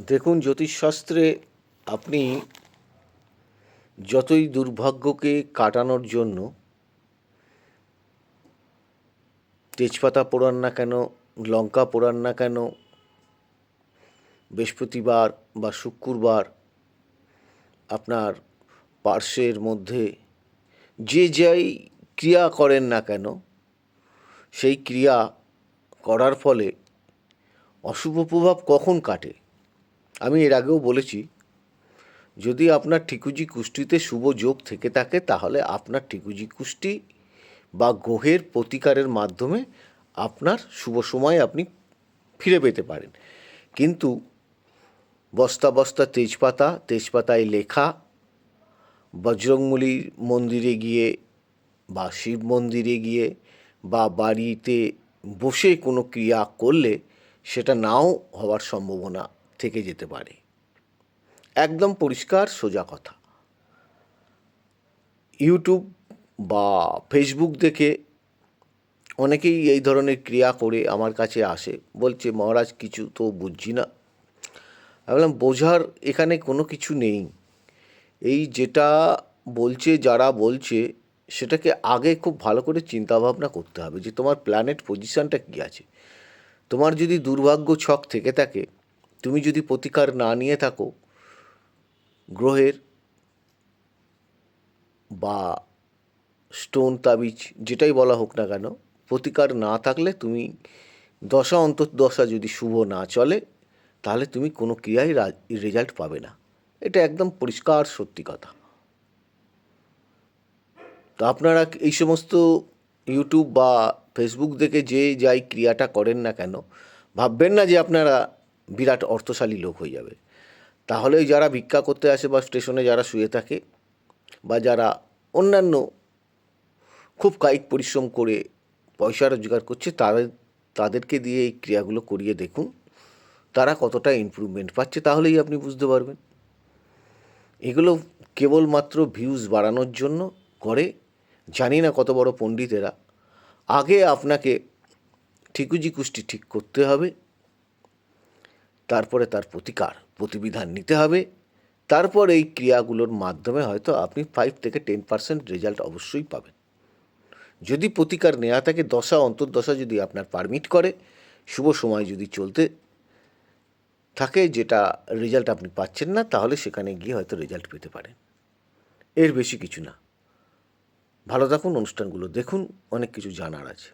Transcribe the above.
দেখুন, জ্যোতিষশাস্ত্রে আপনি যতই দুর্ভাগ্যকে কাটানোর জন্য তেজপাতা পোড়ান না কেন, লঙ্কা পোড়ান না কেন, বৃহস্পতিবার বা শুক্রবার আপনার পার্শ্বের মধ্যে যে যাই ক্রিয়া করেন না কেন, সেই ক্রিয়া করার ফলে অশুভ প্রভাব কখন কাটে? আমি এর আগেও বলেছি, যদি আপনার ঠিকুজি কুষ্টিতে শুভ যোগ থেকে থাকে তাহলে আপনার ঠিকুজি কুষ্টি বা গ্রহের প্রতিকারের মাধ্যমে আপনার শুভ সময় আপনি ফিরে পেতে পারেন। কিন্তু বস্তা বস্তা তেজপাতায় লেখা বজরংবলীর মন্দিরে গিয়ে বা শিব মন্দিরে গিয়ে বা বাড়িতে বসে কোনো ক্রিয়া করলে সেটা নাও হওয়ার সম্ভাবনা থেকে যেতে পারে। একদম পরিষ্কার সোজা কথা। ইউটিউব বা ফেসবুক দেখে অনেকেই এই ধরনের ক্রিয়া করে আমার কাছে আসে, বলছে মহারাজ কিছু তো বুঝছি না। আমি বললাম, বোঝার এখানে কোনো কিছু নেই। এই যেটা বলছে, যারা বলছে, সেটাকে আগে খুব ভালো করে চিন্তাভাবনা করতে হবে যে তোমার প্ল্যানেট পজিশানটা কী আছে। তোমার যদি দুর্ভাগ্য ছক থেকে থাকে, তুমি যদি প্রতিকার না নিয়ে থাকো গ্রহের বা স্টোন তাবিজ যেটাই বলা হোক না কেন, প্রতিকার না থাকলে তুমি দশা অন্তর্দশা যদি শুভ না চলে তাহলে তুমি কোনো ক্রিয়ায় রেজাল্ট পাবে না। এটা একদম পরিষ্কার সত্যি কথা। তো আপনারা এই সমস্ত ইউটিউব বা ফেসবুক দেখে যে যাই ক্রিয়াটা করেন না কেন, ভাববেন না যে আপনারা বিরাট অর্থশালী লোক হয়ে যাবে। তাহলে যারা ভিক্ষা করতে আসে বা স্টেশনে যারা শুয়ে থাকে বা যারা অন্যান্য খুব কায়িক পরিশ্রম করে পয়সা রোজগার করছে, তাদেরকে দিয়ে এই ক্রিয়াগুলো করিয়ে দেখুন তারা কতটা ইমপ্রুভমেন্ট পাচ্ছে, তাহলেই আপনি বুঝতে পারবেন। এগুলো কেবলমাত্র ভিউজ বাড়ানোর জন্য করে। জানি না কত বড় পণ্ডিতেরা। আগে আপনাকে ঠিকুজি কুষ্টি ঠিক করতে হবে, তারপরে তার প্রতিবিধান নিতে হবে, তারপর এই ক্রিয়াগুলোর মাধ্যমে হয়তো আপনি 5-10% রেজাল্ট অবশ্যই পাবেন। যদি প্রতিকার নেওয়া থাকে, দশা অন্তর্দশা যদি আপনার পারমিট করে, শুভ সময় যদি চলতে থাকে, যেটা রেজাল্ট আপনি পাচ্ছেন না, তাহলে সেখানে গিয়ে হয়তো রেজাল্ট পেতে পারেন। এর বেশি কিছু না। ভালো থাকুন, অনুষ্ঠানগুলো দেখুন, অনেক কিছু জানার আছে।